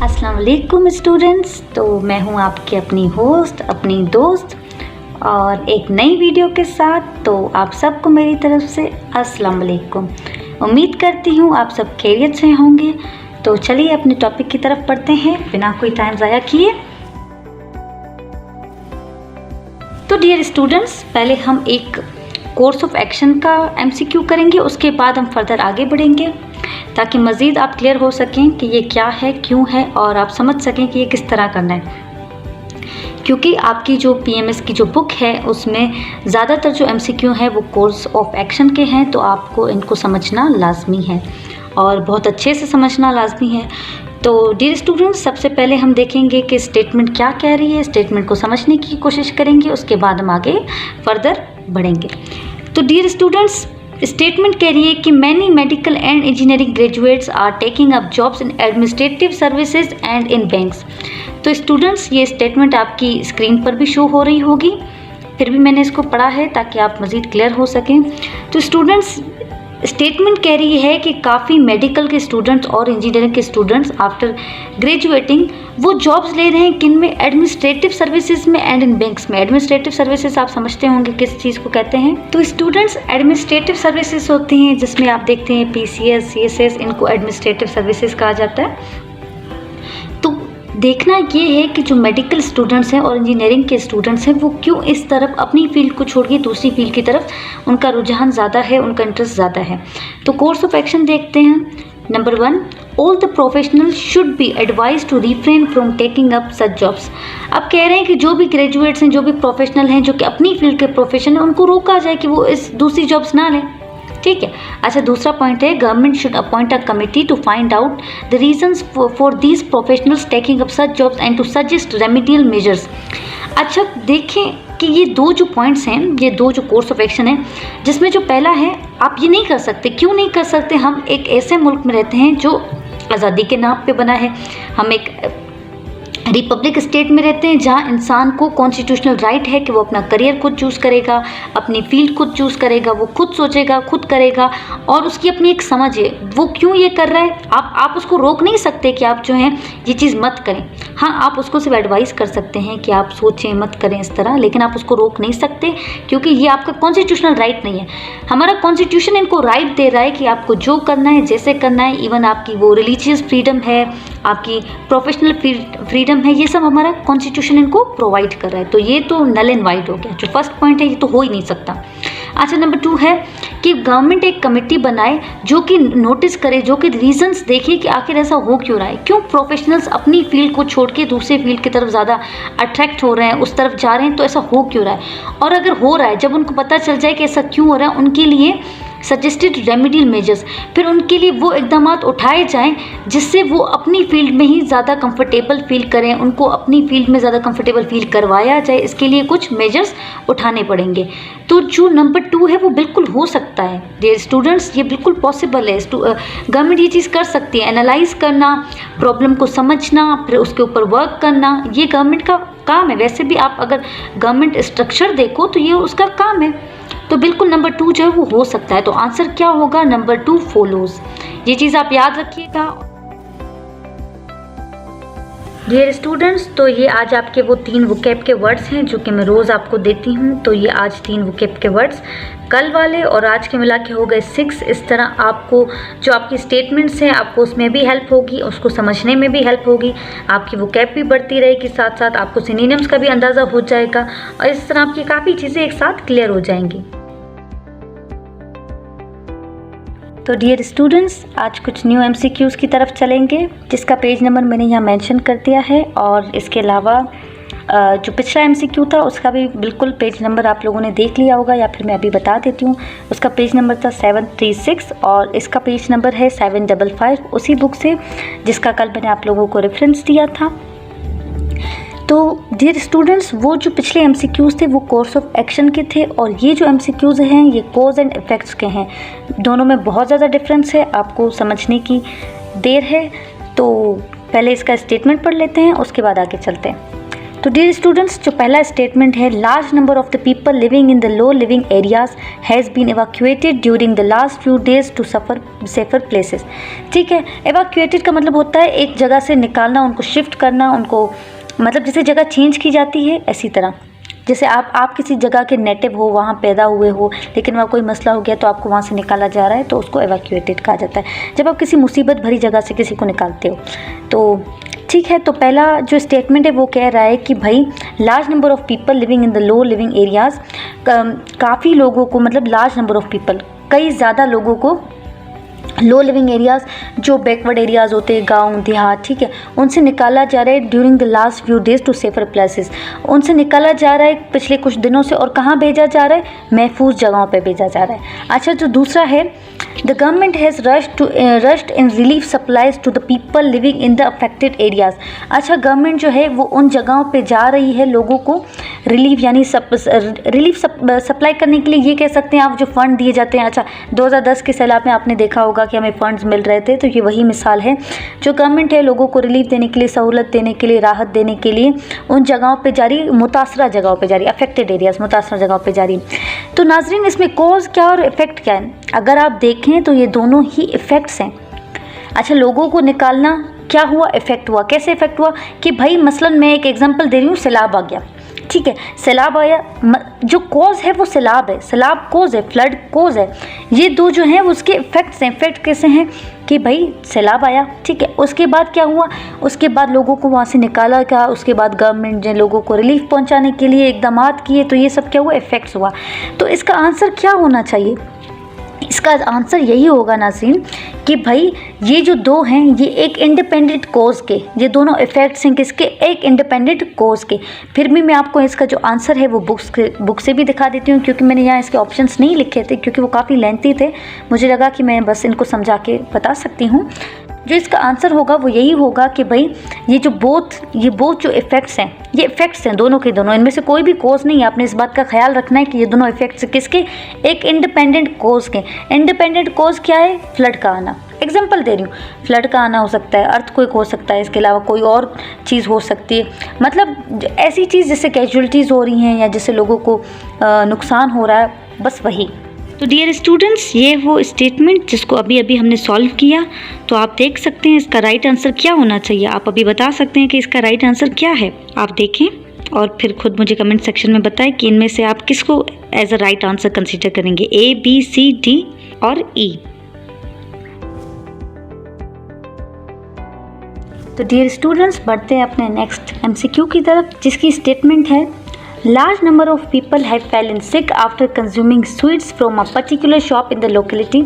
अस्सलाम वालेकुम स्टूडेंट्स। तो मैं हूं आपकी अपनी होस्ट, अपनी दोस्त, और एक नई वीडियो के साथ। तो आप सबको मेरी तरफ से अस्सलाम वालेकुम। उम्मीद करती हूं आप सब खैरियत से होंगे। तो चलिए अपने टॉपिक की तरफ पढ़ते हैं बिना कोई टाइम ज़ाया किए। तो डियर स्टूडेंट्स, पहले हम एक कोर्स ऑफ एक्शन का एमसीक्यू करेंगे, उसके बाद हम फर्दर आगे बढ़ेंगे ताकि मज़ीद आप क्लियर हो सकें कि ये क्या है, क्यों है, और आप समझ सकें कि ये किस तरह करना है। क्योंकि आपकी जो पीएमएस की जो बुक है उसमें ज़्यादातर जो एमसीक्यू हैं वो कोर्स ऑफ एक्शन के हैं, तो आपको इनको समझना लाजमी है और बहुत अच्छे से समझना लाजमी है। तो डियर स्टूडेंट्स, सबसे पहले हम देखेंगे कि स्टेटमेंट क्या कह रही है, स्टेटमेंट को समझने की कोशिश करेंगे, उसके बाद हम आगे फर्दर बढ़ेंगे। तो डियर स्टूडेंट्स, स्टेटमेंट कह रही है कि many medical and engineering graduates are taking up jobs in administrative services and in banks. तो स्टूडेंट्स, ये स्टेटमेंट आपकी स्क्रीन पर भी शो हो रही होगी, फिर भी मैंने इसको पढ़ा है ताकि आप मज़ीद क्लियर हो सकें। तो स्टूडेंट्स, स्टेटमेंट कह रही है कि काफ़ी मेडिकल के स्टूडेंट्स और इंजीनियरिंग के स्टूडेंट्स आफ्टर ग्रेजुएटिंग वो जॉब्स ले रहे हैं, किन में? एडमिनिस्ट्रेटिव सर्विसेज में एंड इन बैंक्स में। एडमिनिस्ट्रेटिव सर्विसेज आप समझते होंगे किस चीज़ को कहते हैं। तो स्टूडेंट्स, एडमिनिस्ट्रेटिव सर्विसेज होती हैं जिसमें आप देखते हैं पीसीएस, सीएसएस, इनको एडमिनिस्ट्रेटिव सर्विसेज कहा जाता है। तो देखना ये है कि जो मेडिकल स्टूडेंट्स हैं और इंजीनियरिंग के स्टूडेंट्स हैं वो क्यों इस तरफ अपनी फील्ड को छोड़ के दूसरी फील्ड की तरफ उनका रुझान ज़्यादा है, उनका इंटरेस्ट ज़्यादा है। तो कोर्स ऑफ एक्शन देखते हैं। Number 1, all the professionals should be advise to refrain from taking up such jobs. अब कह रहे हैं कि जो भी ग्रेजुएट्स हैं, जो भी प्रोफेशनल हैं, जो कि अपनी फील्ड के प्रोफेशन है, उनको रोका जाए कि वो इस दूसरी जॉब्स ना लें। ठीक है। अच्छा, दूसरा पॉइंट है government should appoint a committee to find out the reasons for these professionals taking up such jobs and to suggest remedial measures. अच्छा, देखें कि ये दो जो पॉइंट्स हैं, ये दो जो कोर्स ऑफ एक्शन है, जिसमें जो पहला है आप ये नहीं कर सकते। क्यों नहीं कर सकते? हम एक ऐसे मुल्क में रहते हैं जो आज़ादी के नाम पे बना है, हम एक रिपब्लिक स्टेट में रहते हैं जहाँ इंसान को कॉन्स्टिट्यूशनल राइट है कि वो अपना करियर खुद चूज़ करेगा, अपनी फील्ड खुद चूज़ करेगा, वो खुद सोचेगा, खुद करेगा, और उसकी अपनी एक समझ है। वो क्यों ये कर रहा है, आप उसको रोक नहीं सकते कि आप जो हैं ये चीज़ मत करें। हाँ, आप उसको सिर्फ एडवाइस कर सकते हैं कि आप सोचें, मत करें इस तरह, लेकिन आप उसको रोक नहीं सकते क्योंकि ये आपका कॉन्स्टिट्यूशनल राइट नहीं है। हमारा कॉन्स्टिट्यूशन इनको राइट दे रहा है कि आपको जो करना है, जैसे करना है, इवन आपकी वो रिलीजियस फ्रीडम है, आपकी प्रोफेशनल फ्रीडम है, ये सब हमारा कॉन्स्टिट्यूशन इनको प्रोवाइड कर रहा है। तो ये तो नल एंड वाइड हो गया। जो फर्स्ट पॉइंट है ये तो हो ही नहीं सकता। अच्छा, नंबर 2 है कि गवर्नमेंट एक कमेटी बनाए जो कि नोटिस करे, जो कि रीजंस देखे कि आखिर ऐसा हो क्यों रहा है, क्यों प्रोफेशनल्स अपनी फील्ड को छोड़ के दूसरे फील्ड की तरफ ज़्यादा अट्रैक्ट हो रहे हैं, उस तरफ जा रहे हैं, तो ऐसा हो क्यों रहा है। और अगर हो रहा है, जब उनको पता चल जाए कि ऐसा क्यों हो रहा है, उनके लिए सजेस्टेड रेमेडियल मेजर्स, फिर उनके लिए वो इकदाम उठाए जाएं जिससे वो अपनी फील्ड में ही ज़्यादा कंफर्टेबल फील करें, उनको अपनी फील्ड में ज़्यादा कंफर्टेबल फील करवाया जाए। इसके लिए कुछ मेजर्स उठाने पड़ेंगे। तो जो नंबर 2 है वो बिल्कुल हो सकता है डियर स्टूडेंट्स, ये बिल्कुल पॉसिबल है। गवर्नमेंट ये चीज़ कर सकती है, एनालाइज करना, प्रॉब्लम को समझना, फिर उसके ऊपर वर्क करना, ये गवर्नमेंट का काम है। वैसे भी आप अगर गवर्नमेंट स्ट्रक्चर देखो तो ये उसका काम है। तो बिल्कुल नंबर 2 जो है वो हो सकता है। तो आंसर क्या होगा? Number 2 follows. ये चीज़ आप याद रखिएगा डियर स्टूडेंट्स। तो ये आज आपके वो 3 वोकैब के वर्ड्स हैं जो कि मैं रोज़ आपको देती हूँ। तो ये आज 3 वोकैब के वर्ड्स, कल वाले और आज के मिला के हो गए 6। इस तरह आपको जो आपकी स्टेटमेंट्स हैं आपको उसमें भी हेल्प होगी, उसको समझने में भी हेल्प होगी, आपकी वोकैब भी बढ़ती रहेगी, साथ साथ आपको सिनोनिम्स का भी अंदाज़ा हो जाएगा, और इस तरह आपकी काफ़ी चीज़ें एक साथ क्लियर हो जाएंगी। तो डियर स्टूडेंट्स, आज कुछ न्यू एमसीक्यूज़ की तरफ चलेंगे जिसका पेज नंबर मैंने यहाँ मेंशन कर दिया है, और इसके अलावा जो पिछला एमसीक्यू था उसका भी बिल्कुल पेज नंबर आप लोगों ने देख लिया होगा, या फिर मैं अभी बता देती हूँ। उसका पेज नंबर था 736 और इसका पेज नंबर है 755, उसी बुक से जिसका कल मैंने आप लोगों को रेफरेंस दिया था। तो डियर स्टूडेंट्स, वो जो पिछले एमसीक्यूज़ थे वो कोर्स ऑफ एक्शन के थे, और ये जो एमसीक्यूज़ हैं ये कॉज एंड इफ़ेक्ट्स के हैं। दोनों में बहुत ज़्यादा डिफरेंस है, आपको समझने की देर है। तो पहले इसका स्टेटमेंट पढ़ लेते हैं, उसके बाद आगे चलते हैं। तो डियर स्टूडेंट्स, जो पहला स्टेटमेंट है, large number of the people living in the low living areas has been evacuated during the last few days to suffer safer places. ठीक है, एवाक्यूएटेड का मतलब होता है एक जगह से निकालना, उनको शिफ्ट करना, उनको मतलब जैसे जगह चेंज की जाती है ऐसी तरह। जैसे आप किसी जगह के नेटिव हो, वहाँ पैदा हुए हो, लेकिन वहाँ कोई मसला हो गया तो आपको वहाँ से निकाला जा रहा है, तो उसको एवाक्यूएटेड कहा जाता है। जब आप किसी मुसीबत भरी जगह से किसी को निकालते हो तो ठीक है। तो पहला जो स्टेटमेंट है वो कह रहा है कि भाई large number of people living in the low living areas, काफ़ी लोगों को, मतलब लार्ज नंबर ऑफ पीपल, कई ज़्यादा लोगों को लो लिविंग एरियाज़, जो बैकवर्ड एरियाज़ होते हैं, गांव देहात, ठीक है, उनसे निकाला जा रहा है during the last few days to safer places. उनसे निकाला जा रहा है पिछले कुछ दिनों से, और कहाँ भेजा जा रहा है? महफूज जगहों पे भेजा जा रहा है। अच्छा, जो दूसरा है, the government has rushed in relief supplies to the people living in the affected areas. अच्छा, गवर्नमेंट जो है वो उन जगहों पे जा रही है लोगों को रिलीफ यानी रिलीफ सप्लाई करने के लिए, ये कह सकते हैं आप, जो फ़ंड दिए जाते हैं। अच्छा, 2010 के सैलाब में आपने देखा होगा कि हमें फ़ंड्स मिल रहे थे, तो ये वही मिसाल है। जो गवर्नमेंट है लोगों को रिलीफ देने के लिए, सहूलत देने के लिए, राहत देने के लिए उन जगहों पे जारी, मुतासरा जगहों पे जारी, अफेक्टेड एरियाज़, मुतासरा जगहों पे जारी। तो नाजरीन, इसमें कॉज क्या और इफ़ेक्ट क्या है? अगर आप देखें तो ये दोनों ही इफ़ेक्ट्स हैं। अच्छा, लोगों को निकालना क्या हुआ? इफ़ेक्ट हुआ। कैसे इफ़ेक्ट हुआ? कि भाई मसलन मैं एक एग्जांपल दे रही हूँ, सैलाब आ गया, ठीक है, सैलाब आया, जो कॉज है वो सैलाब है, सैलाब कॉज है, फ्लड कॉज है। ये दो जो हैं उसके इफ़ेक्ट्स हैं। इफ़ेक्ट कैसे हैं? कि भाई सैलाब आया, ठीक है, उसके बाद क्या हुआ? उसके बाद लोगों को वहाँ से निकाला गया, उसके बाद गवर्नमेंट ने लोगों को रिलीफ पहुँचाने के लिए इक़दाम किए, तो ये सब क्या हुआ? इफ़ेक्ट्स हुआ। तो इसका आंसर क्या होना चाहिए? इसका आंसर यही होगा नाज़रीन कि भाई ये जो दो हैं, ये एक इंडिपेंडेंट कॉज के, ये दोनों इफ़ेक्ट्स हैं किसके? एक इंडिपेंडेंट कॉज के। फिर भी मैं आपको इसका जो आंसर है वो बुक से भी दिखा देती हूँ, क्योंकि मैंने यहाँ इसके ऑप्शंस नहीं लिखे थे, क्योंकि वो काफ़ी लेंथी थे। मुझे लगा कि मैं बस इनको समझा के बता सकती हूँ। जो इसका आंसर होगा वो यही होगा कि भाई ये बोथ जो इफ़ेक्ट्स हैं, ये इफ़ेक्ट्स हैं दोनों के दोनों, इनमें से कोई भी कॉज नहीं है। आपने इस बात का ख्याल रखना है कि ये दोनों इफ़ेक्ट्स किसके? एक इंडिपेंडेंट कॉज के। इंडिपेंडेंट कॉज क्या है? फ्लड का आना। एग्जाम्पल दे रही हूँ, फ्लड का आना हो सकता है, अर्थक्वेक हो सकता है, इसके अलावा कोई और चीज़ हो सकती है, मतलब ऐसी चीज़ जिससे कैजुअलिटीज़ हो रही हैं या जिससे लोगों को नुकसान हो रहा है, बस वही। तो डियर स्टूडेंट्स, ये वो स्टेटमेंट जिसको अभी अभी हमने सॉल्व किया, तो आप देख सकते हैं इसका राइट आंसर क्या होना चाहिए। आप अभी बता सकते हैं कि इसका राइट आंसर क्या है। आप देखें और फिर खुद मुझे कमेंट सेक्शन में बताएं कि इनमें से आप किसको as a right answer consider करेंगे, A, B, C, D और E। तो डियर स्टूडेंट्स, बढ़ते हैं अपने नेक्स्ट MCQ की तरफ, जिसकी स्टेटमेंट है, large number of people have Fallon sick after consuming sweets from a particular shop in the locality.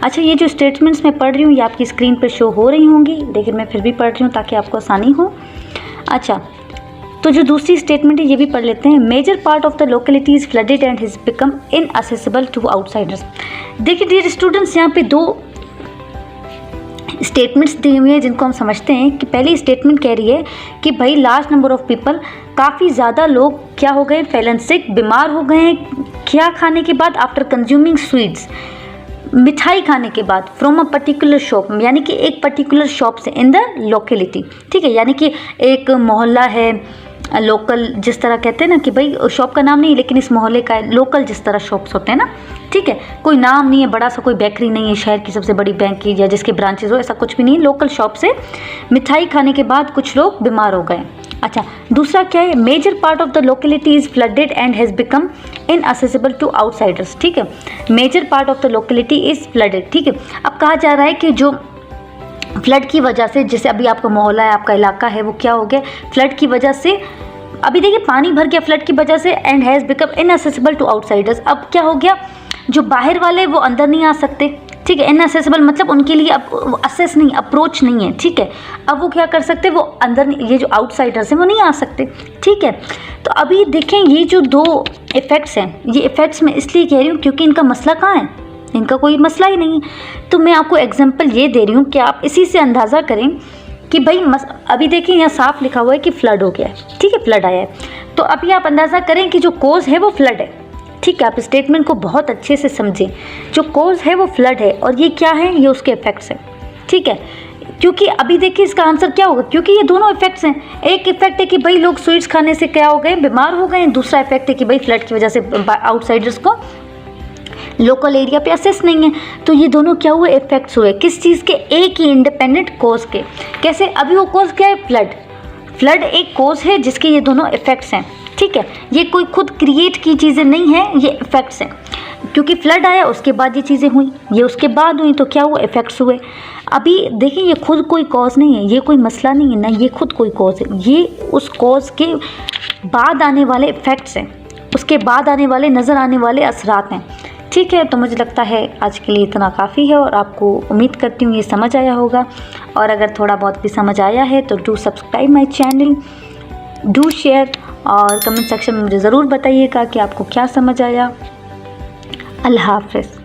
अच्छा, ये जो स्टेटमेंट्स मैं पढ़ रही हूँ ये आपकी स्क्रीन पर शो हो रही होंगी, लेकिन मैं फिर भी पढ़ रही हूँ ताकि आपको आसानी हो। अच्छा, तो जो दूसरी स्टेटमेंट है ये भी पढ़ लेते हैं। Major part of the locality is flooded and has become inaccessible to outsiders. देखिए डियर स्टूडेंट्स, यहाँ पे दो स्टेटमेंट्स दी हुई है जिनको हम समझते हैं कि पहली स्टेटमेंट कह रही है कि भाई लार्ज नंबर ऑफ पीपल, काफ़ी ज़्यादा लोग क्या हो गए? फैलन सिक, बीमार हो गए हैं। क्या खाने के बाद? आफ्टर कंज्यूमिंग स्वीट्स, मिठाई खाने के बाद, फ्रॉम अ पर्टिकुलर शॉप, यानी कि एक पर्टिकुलर शॉप से, इन द लोकेलिटी, ठीक है, यानी कि एक मोहल्ला है, लोकल जिस तरह कहते हैं ना कि भाई शॉप का नाम नहीं लेकिन इस मोहल्ले का है, लोकल जिस तरह शॉप्स होते हैं ना, ठीक है, कोई नाम नहीं है, बड़ा सा कोई बेकरी नहीं है शहर की सबसे बड़ी बैंक की या जिसके ब्रांचेस हो, ऐसा कुछ भी नहीं है। लोकल शॉप से मिठाई खाने के बाद कुछ लोग बीमार हो गए। अच्छा, दूसरा क्या है? Major part of the locality is flooded and has become inaccessible to outsiders, ठीक है, major part of the locality is flooded, ठीक है। अब कहा जा रहा है कि जो फ्लड की वजह से, जैसे अभी आपका मोहल्ला है, आपका इलाका है, वो क्या हो गया? फ्लड की वजह से, अभी देखिए पानी भर गया फ्लड की वजह से, and has become inaccessible to outsiders. अब क्या हो गया? जो बाहर वाले वो अंदर नहीं आ सकते, ठीक है, इनअसेसिबल मतलब उनके लिए अब असेस नहीं, अप्रोच नहीं है, ठीक है। अब वो क्या कर सकते? वो अंदर, ये जो आउटसाइडर्स हैं वो नहीं आ सकते, ठीक है। तो अभी देखें ये जो दो इफ़ेक्ट्स हैं, ये इफ़ेक्ट्स मैं इसलिए कह रही हूँ क्योंकि इनका मसला कहाँ है? इनका कोई मसला ही नहीं है। तो मैं आपको एग्जांपल ये दे रही हूँ कि आप इसी से अंदाज़ा करें कि भाई अभी देखिए यहाँ साफ लिखा हुआ है कि फ्लड हो गया है, ठीक है, फ्लड आया है। तो अभी आप अंदाज़ा करें कि जो कोज़ है वो फ्लड है, ठीक है। आप स्टेटमेंट को बहुत अच्छे से समझें, जो कोज़ है वो फ्लड है और ये क्या है? ये उसके इफ़ेक्ट्स है, ठीक है। क्योंकि अभी देखिए इसका आंसर क्या होगा, क्योंकि ये दोनों इफेक्ट्स हैं। एक इफेक्ट है कि भाई लोग स्वीट्स खाने से क्या हो गए, बीमार हो गए। दूसरा इफेक्ट है कि भाई फ्लड की वजह से आउटसाइडर्स को लोकल एरिया पे असेस नहीं है। तो ये दोनों क्या हुए, इफेक्ट्स हुए किस चीज़ के, एक ही इंडिपेंडेंट कोज के। कैसे, अभी वो कोज क्या है, फ्लड एक कोज है जिसके ये दोनों इफेक्ट्स हैं। ठीक है, ये कोई खुद क्रिएट की चीज़ें नहीं हैं, ये इफेक्ट्स हैं। क्योंकि फ्लड आया उसके बाद ये चीज़ें हुई, ये उसके बाद हुई, तो क्या हुआ, इफेक्ट्स हुए। अभी देखिए ये खुद कोई कॉज नहीं है, ये कोई मसला नहीं है ना, ये खुद कोई कॉज है, ये उस कॉज के बाद आने वाले इफेक्ट्स हैं, उसके बाद आने वाले नज़र आने वाले असरात हैं। ठीक है, तो मुझे लगता है आज के लिए इतना काफ़ी है और आपको उम्मीद करती हूँ ये समझ आया होगा। और अगर थोड़ा बहुत भी समझ आया है तो do subscribe my channel, do share और कमेंट सेक्शन में मुझे ज़रूर बताइएगा कि आपको क्या समझ आया। अल्लाह हाफ़िज़।